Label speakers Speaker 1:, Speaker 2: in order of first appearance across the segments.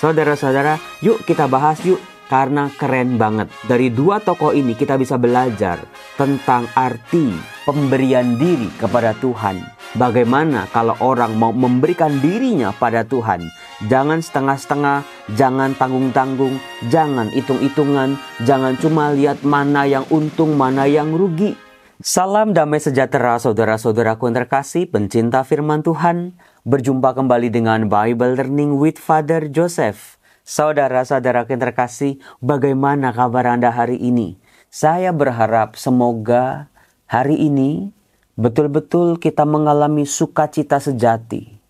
Speaker 1: Saudara-saudara, yuk kita bahas yuk, karena keren banget. Dari dua tokoh ini kita bisa belajar tentang arti pemberian diri kepada Tuhan. Bagaimana kalau orang mau memberikan dirinya pada Tuhan. Jangan setengah-setengah, jangan tanggung-tanggung, jangan hitung-hitungan, jangan cuma lihat mana yang untung, mana yang rugi. Salam damai sejahtera saudara-saudaraku yang terkasih, pencinta firman Tuhan. Berjumpa kembali dengan Bible Learning with Father Joseph. Saudara-saudaraku yang terkasih, bagaimana kabar Anda hari ini? Saya berharap semoga hari ini betul-betul kita mengalami sukacita sejati.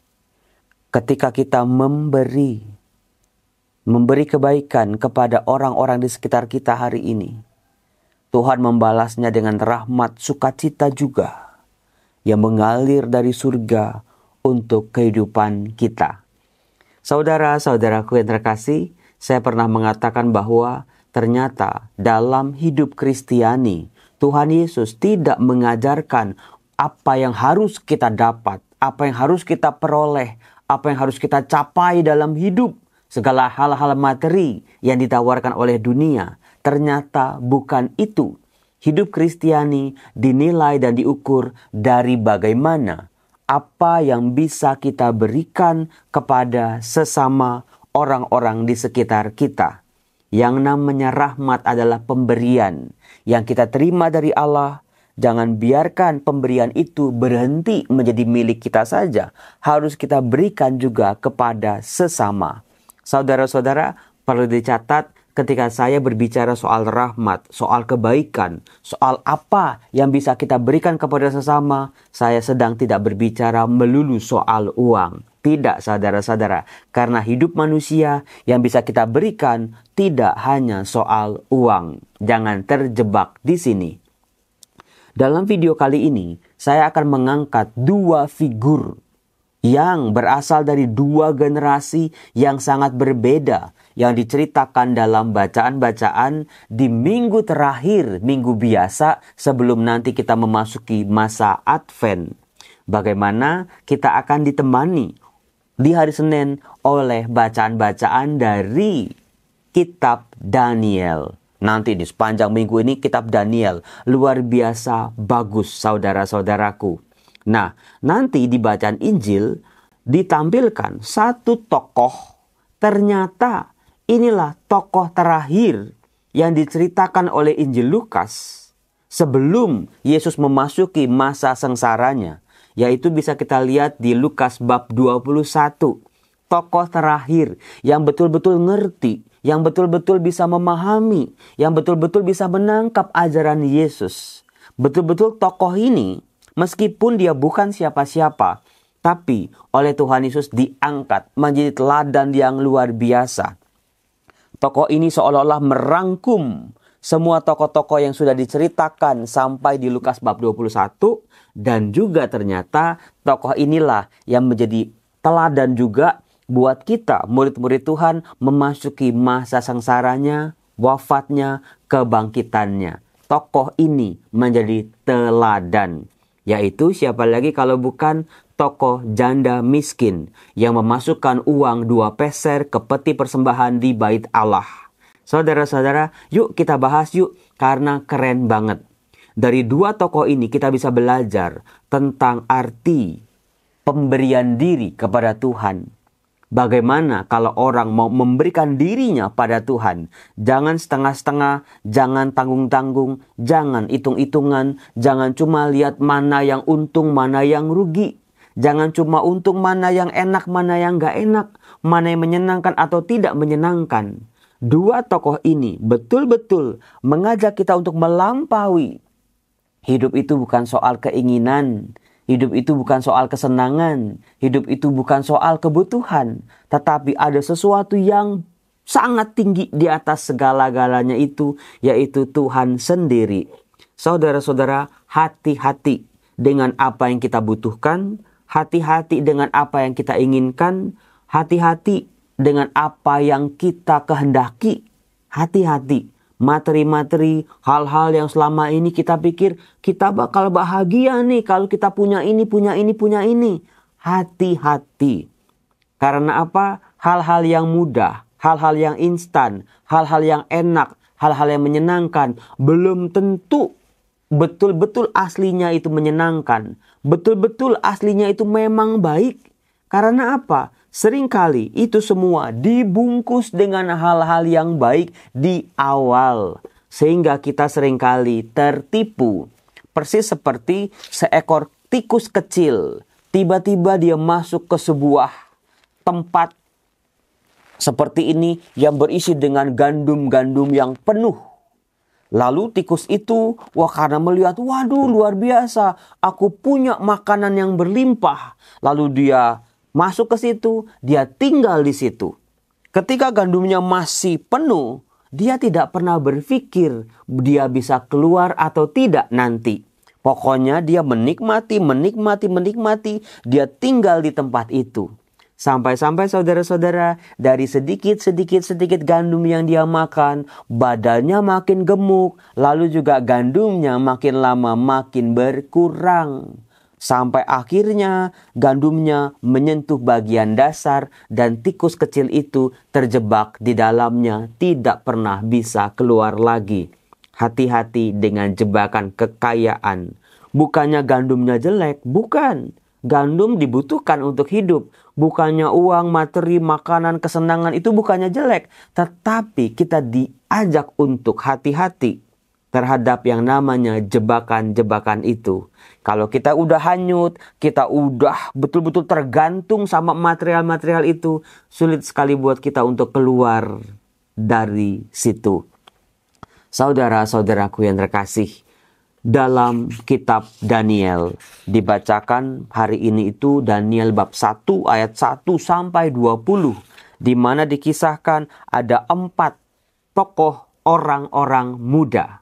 Speaker 1: Ketika kita memberi kebaikan kepada orang-orang di sekitar kita hari ini. Tuhan membalasnya dengan rahmat sukacita juga yang mengalir dari surga untuk kehidupan kita. Saudara-saudaraku yang terkasih, saya pernah mengatakan bahwa ternyata dalam hidup Kristiani, Tuhan Yesus tidak mengajarkan apa yang harus kita dapat, apa yang harus kita peroleh, apa yang harus kita capai dalam hidup. Segala hal-hal materi yang ditawarkan oleh dunia, ternyata bukan itu. Hidup Kristiani dinilai dan diukur dari bagaimana apa yang bisa kita berikan kepada sesama orang-orang di sekitar kita. Yang namanya rahmat adalah pemberian yang kita terima dari Allah. Jangan biarkan pemberian itu berhenti menjadi milik kita saja. Harus kita berikan juga kepada sesama. Saudara-saudara, perlu dicatat ketika saya berbicara soal rahmat, soal kebaikan, soal apa yang bisa kita berikan kepada sesama, saya sedang tidak berbicara melulu soal uang. Tidak, saudara-saudara, karena hidup manusia yang bisa kita berikan tidak hanya soal uang. Jangan terjebak di sini. Dalam video kali ini, saya akan mengangkat dua figur yang berasal dari dua generasi yang sangat berbeda yang diceritakan dalam bacaan-bacaan di minggu terakhir, minggu biasa sebelum nanti kita memasuki masa Advent. Bagaimana kita akan ditemani di hari Senin oleh bacaan-bacaan dari kitab Daniel. Nanti di sepanjang minggu ini kitab Daniel luar biasa bagus saudara-saudaraku. Nah, nanti di bacaan Injil ditampilkan satu tokoh. Ternyata inilah tokoh terakhir yang diceritakan oleh Injil Lukas sebelum Yesus memasuki masa sengsaranya. Yaitu bisa kita lihat di Lukas bab 21. Tokoh terakhir yang betul-betul ngerti, yang betul-betul bisa memahami, yang betul-betul bisa menangkap ajaran Yesus. Betul-betul tokoh ini meskipun dia bukan siapa-siapa, tapi oleh Tuhan Yesus diangkat menjadi teladan yang luar biasa. Tokoh ini seolah-olah merangkum semua tokoh-tokoh yang sudah diceritakan sampai di Lukas bab 21. Dan juga ternyata tokoh inilah yang menjadi teladan juga buat kita, murid-murid Tuhan, memasuki masa sengsaranya, wafatnya, kebangkitannya. Tokoh ini menjadi teladan. Yaitu siapa lagi kalau bukan tokoh janda miskin yang memasukkan uang 2 peser ke peti persembahan di bait Allah. Saudara-saudara, yuk kita bahas yuk karena keren banget. Dari dua tokoh ini kita bisa belajar tentang arti pemberian diri kepada Tuhan. Bagaimana kalau orang mau memberikan dirinya pada Tuhan? Jangan setengah-setengah, jangan tanggung-tanggung, jangan hitung-hitungan, jangan cuma lihat mana yang untung, mana yang rugi. Jangan cuma untung mana yang enak, mana yang gak enak, mana yang menyenangkan atau tidak menyenangkan. Dua tokoh ini betul-betul mengajak kita untuk melampaui. Hidup itu bukan soal keinginan. Hidup itu bukan soal kesenangan. Hidup itu bukan soal kebutuhan. Tetapi ada sesuatu yang sangat tinggi di atas segala-galanya itu, yaitu Tuhan sendiri. Saudara-saudara, hati-hati dengan apa yang kita butuhkan. Hati-hati dengan apa yang kita inginkan. Hati-hati dengan apa yang kita kehendaki. Hati-hati. Materi-materi, hal-hal yang selama ini kita pikir kita bakal bahagia nih kalau kita punya ini, punya ini, punya ini. Hati-hati. Karena apa? hal-hal yang mudah, hal-hal yang instan, hal-hal yang enak, hal-hal yang menyenangkan, belum tentu betul-betul aslinya itu menyenangkan. Betul-betul aslinya itu memang baik. Karena apa? Seringkali itu semua dibungkus dengan hal-hal yang baik di awal. Sehingga kita seringkali tertipu. Persis seperti seekor tikus kecil. Tiba-tiba dia masuk ke sebuah tempat seperti ini yang berisi dengan gandum-gandum yang penuh. Lalu tikus itu, karena melihat, waduh luar biasa, aku punya makanan yang berlimpah. Lalu dia masuk ke situ, dia tinggal di situ. Ketika gandumnya masih penuh, dia tidak pernah berpikir dia bisa keluar atau tidak nanti. Pokoknya dia menikmati, dia tinggal di tempat itu. Sampai-sampai saudara-saudara, dari sedikit gandum yang dia makan, badannya makin gemuk, lalu juga gandumnya makin lama makin berkurang. Sampai akhirnya gandumnya menyentuh bagian dasar dan tikus kecil itu terjebak di dalamnya, tidak pernah bisa keluar lagi. Hati-hati dengan jebakan kekayaan. Bukannya gandumnya jelek, bukan. Gandum dibutuhkan untuk hidup. Bukannya uang, materi, makanan, kesenangan itu bukannya jelek. Tetapi kita diajak untuk hati-hati terhadap yang namanya jebakan-jebakan itu. Kalau kita udah hanyut, kita udah betul-betul tergantung sama material-material itu, sulit sekali buat kita untuk keluar dari situ. Saudara-saudaraku yang terkasih, dalam kitab Daniel dibacakan hari ini itu Daniel bab 1 ayat 1 sampai 20, di mana dikisahkan ada 4 tokoh orang-orang muda.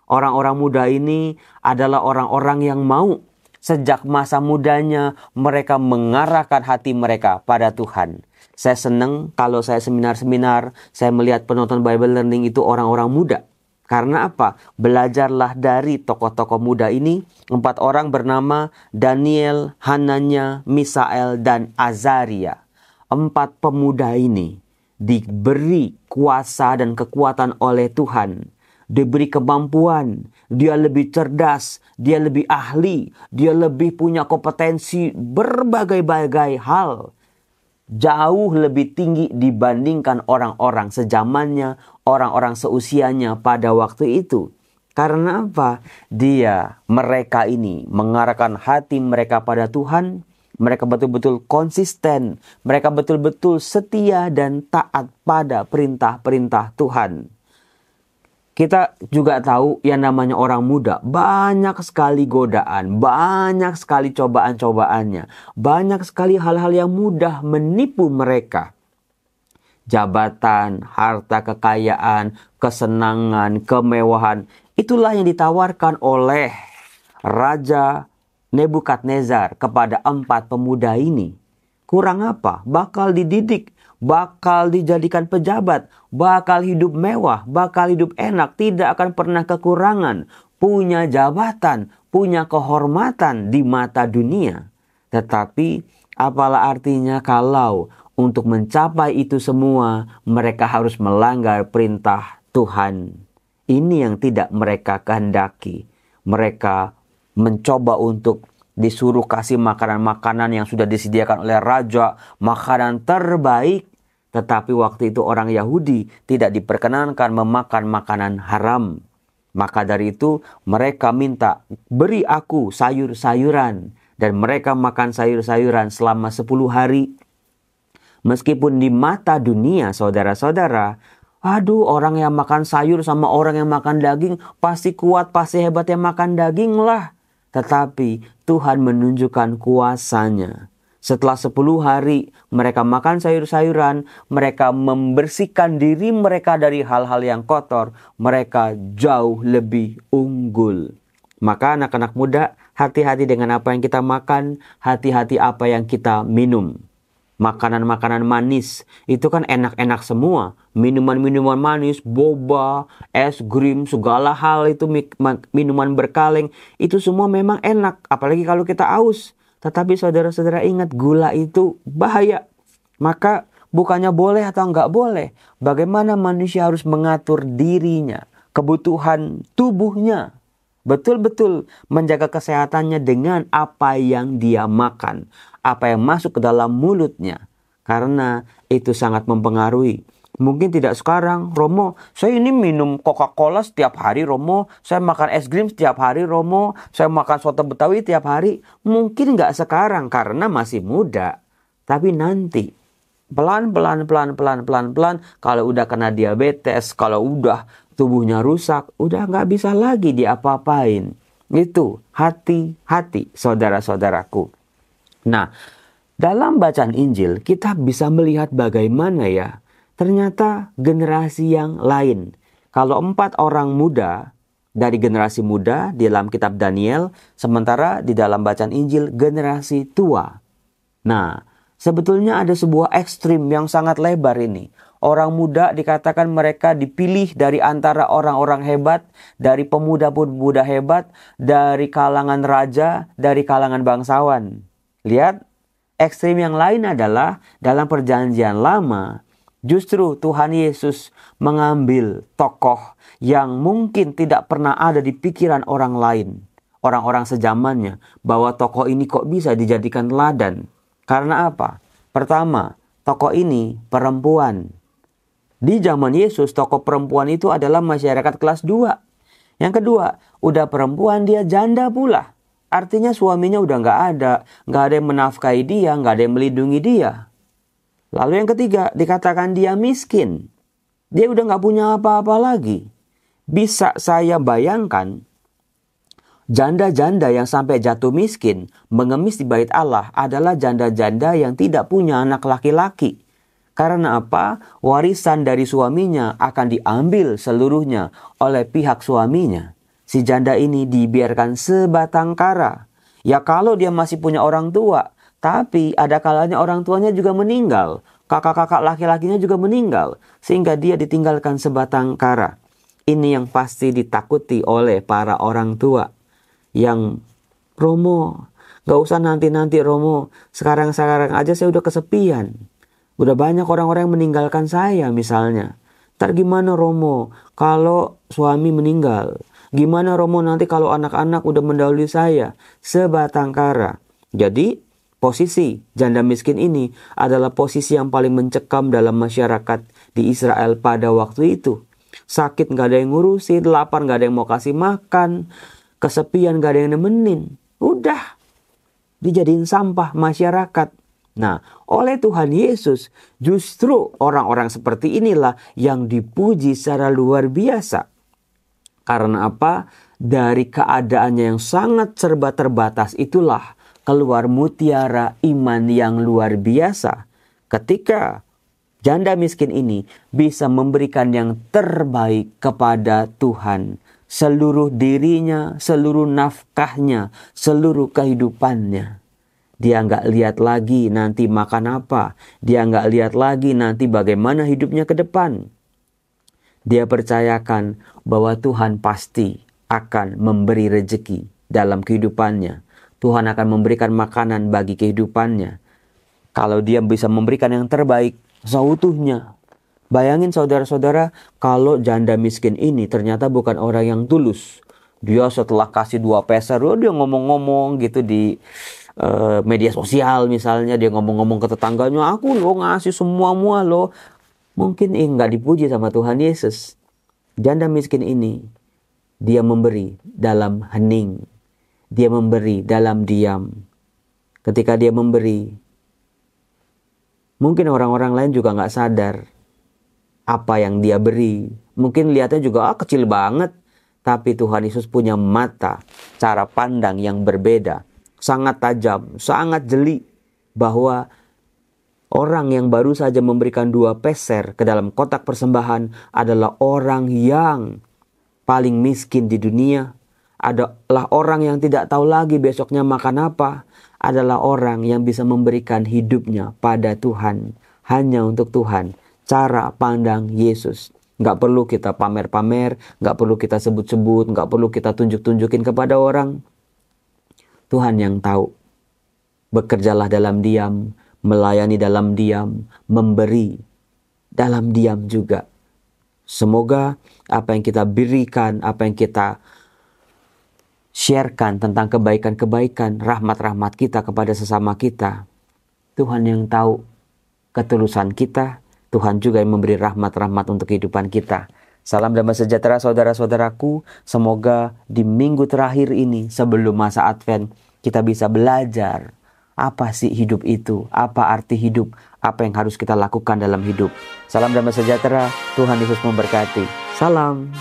Speaker 1: Orang-orang muda ini adalah orang-orang yang mau sejak masa mudanya mereka mengarahkan hati mereka pada Tuhan. Saya senang kalau saya seminar-seminar, saya melihat penonton Bible Learning itu orang-orang muda. Karena apa? Belajarlah dari tokoh-tokoh muda ini. 4 orang bernama Daniel, Hananya, Misael, dan Azaria. 4 pemuda ini diberi kuasa dan kekuatan oleh Tuhan. Diberi kemampuan. Dia lebih cerdas. Dia lebih ahli. Dia lebih punya kompetensi berbagai-bagai hal. Jauh lebih tinggi dibandingkan orang-orang sezamannya, orang-orang seusianya pada waktu itu. Karena apa? Mereka ini mengarahkan hati mereka pada Tuhan. Mereka betul-betul konsisten. Mereka betul-betul setia dan taat pada perintah-perintah Tuhan. Kita juga tahu yang namanya orang muda, banyak sekali godaan, banyak sekali cobaan-cobaannya, banyak sekali hal-hal yang mudah menipu mereka. Jabatan, harta kekayaan, kesenangan, kemewahan, itulah yang ditawarkan oleh Raja Nebukadnezar kepada 4 pemuda ini. Kurang apa? Bakal dididik, bakal dijadikan pejabat, bakal hidup mewah, bakal hidup enak, tidak akan pernah kekurangan, punya jabatan, punya kehormatan di mata dunia. Tetapi apalah artinya kalau untuk mencapai itu semua mereka harus melanggar perintah Tuhan. Ini yang tidak mereka kehendaki. Mereka mencoba untuk disuruh kasih makanan-makanan yang sudah disediakan oleh raja, makanan terbaik. Tetapi waktu itu orang Yahudi tidak diperkenankan memakan makanan haram. Maka dari itu mereka minta, beri aku sayur-sayuran. Dan mereka makan sayur-sayuran selama 10 hari. Meskipun di mata dunia saudara-saudara, aduh orang yang makan sayur sama orang yang makan daging pasti kuat, pasti hebat yang makan daging lah. Tetapi Tuhan menunjukkan kuasanya. Setelah 10 hari mereka makan sayur-sayuran, mereka membersihkan diri mereka dari hal-hal yang kotor. Mereka jauh lebih unggul. Maka anak-anak muda, hati-hati dengan apa yang kita makan, hati-hati apa yang kita minum. Makanan-makanan manis itu kan enak-enak semua. Minuman-minuman manis, boba, es krim, segala hal itu minuman berkaleng. Itu semua memang enak, apalagi kalau kita haus. Tetapi saudara-saudara ingat, gula itu bahaya. Maka bukannya boleh atau nggak boleh. Bagaimana manusia harus mengatur dirinya, kebutuhan tubuhnya. Betul-betul menjaga kesehatannya dengan apa yang dia makan, apa yang masuk ke dalam mulutnya. Karena itu sangat mempengaruhi. Mungkin tidak sekarang, Romo, saya ini minum Coca-Cola setiap hari, Romo. Saya makan es krim setiap hari, Romo. Saya makan soto Betawi setiap hari. Mungkin nggak sekarang karena masih muda. Tapi nanti, pelan-pelan, kalau udah kena diabetes, kalau udah tubuhnya rusak, udah nggak bisa lagi diapa-apain. Itu hati-hati, saudara-saudaraku. Nah, dalam bacaan Injil kita bisa melihat bagaimana ya, ternyata generasi yang lain. Kalau 4 orang muda dari generasi muda di dalam kitab Daniel, sementara di dalam bacaan Injil generasi tua. Nah, sebetulnya ada sebuah ekstrim yang sangat lebar ini. Orang muda dikatakan mereka dipilih dari antara orang-orang hebat, dari pemuda-pemuda hebat, dari kalangan raja, dari kalangan bangsawan. Lihat, ekstrim yang lain adalah dalam perjanjian lama, justru Tuhan Yesus mengambil tokoh yang mungkin tidak pernah ada di pikiran orang lain, orang-orang sejamannya, bahwa tokoh ini kok bisa dijadikan teladan. Karena apa? Pertama, tokoh ini perempuan. Di zaman Yesus, tokoh perempuan itu adalah masyarakat kelas 2. Yang kedua, udah perempuan dia janda pula. Artinya suaminya udah nggak ada yang menafkahi dia, nggak ada yang melindungi dia. Lalu yang ketiga, dikatakan dia miskin. Dia udah nggak punya apa-apa lagi. Bisa saya bayangkan, janda-janda yang sampai jatuh miskin, mengemis di bait Allah adalah janda-janda yang tidak punya anak laki-laki. Karena apa? Warisan dari suaminya akan diambil seluruhnya oleh pihak suaminya. Si janda ini dibiarkan sebatang kara. Ya kalau dia masih punya orang tua, tapi ada kalanya orang tuanya juga meninggal. Kakak-kakak laki-lakinya juga meninggal. Sehingga dia ditinggalkan sebatang kara. Ini yang pasti ditakuti oleh para orang tua. Yang, Romo, gak usah nanti-nanti Romo. Sekarang-sekarang aja saya udah kesepian. Udah banyak orang-orang yang meninggalkan saya misalnya. Ntar gimana Romo kalau suami meninggal? Gimana Romo nanti kalau anak-anak udah mendahului saya? Sebatang kara. Jadi posisi janda miskin ini adalah posisi yang paling mencekam dalam masyarakat di Israel pada waktu itu. Sakit gak ada yang ngurusin, lapar gak ada yang mau kasih makan, kesepian gak ada yang nemenin. Udah dijadiin sampah masyarakat. Nah, oleh Tuhan Yesus, justru orang-orang seperti inilah yang dipuji secara luar biasa. Karena apa? Dari keadaannya yang sangat serba terbatas itulah keluar mutiara iman yang luar biasa. Ketika janda miskin ini bisa memberikan yang terbaik kepada Tuhan. Seluruh dirinya, seluruh nafkahnya, seluruh kehidupannya. Dia nggak lihat lagi nanti makan apa. Dia nggak lihat lagi nanti bagaimana hidupnya ke depan. Dia percayakan bahwa Tuhan pasti akan memberi rezeki dalam kehidupannya. Tuhan akan memberikan makanan bagi kehidupannya. Kalau dia bisa memberikan yang terbaik seutuhnya. Bayangin saudara-saudara, kalau janda miskin ini ternyata bukan orang yang tulus. Dia setelah kasih 2 peser, dia ngomong-ngomong gitu di media sosial misalnya, dia ngomong-ngomong ke tetangganya, aku lo ngasih semua lo. Mungkin nggak dipuji sama Tuhan Yesus. Janda miskin ini, dia memberi dalam hening. Dia memberi dalam diam. Ketika dia memberi, mungkin orang-orang lain juga nggak sadar apa yang dia beri. Mungkin lihatnya juga kecil banget. Tapi Tuhan Yesus punya mata, cara pandang yang berbeda. Sangat tajam, sangat jeli. Bahwa orang yang baru saja memberikan 2 peser ke dalam kotak persembahan adalah orang yang paling miskin di dunia. Adalah orang yang tidak tahu lagi besoknya makan apa. Adalah orang yang bisa memberikan hidupnya pada Tuhan. Hanya untuk Tuhan. Cara pandang Yesus. Gak perlu kita pamer-pamer, gak perlu kita sebut-sebut, gak perlu kita tunjuk-tunjukin kepada orang. Tuhan yang tahu. Bekerjalah dalam diam, melayani dalam diam, memberi dalam diam juga. Semoga apa yang kita berikan, apa yang kita sharekan tentang kebaikan-kebaikan, rahmat-rahmat kita kepada sesama kita, Tuhan yang tahu ketulusan kita, Tuhan juga yang memberi rahmat-rahmat untuk kehidupan kita. Salam damai sejahtera saudara-saudaraku. Semoga di minggu terakhir ini sebelum masa Advent kita bisa belajar apa sih hidup itu, apa arti hidup, apa yang harus kita lakukan dalam hidup. Salam damai sejahtera, Tuhan Yesus memberkati. Salam.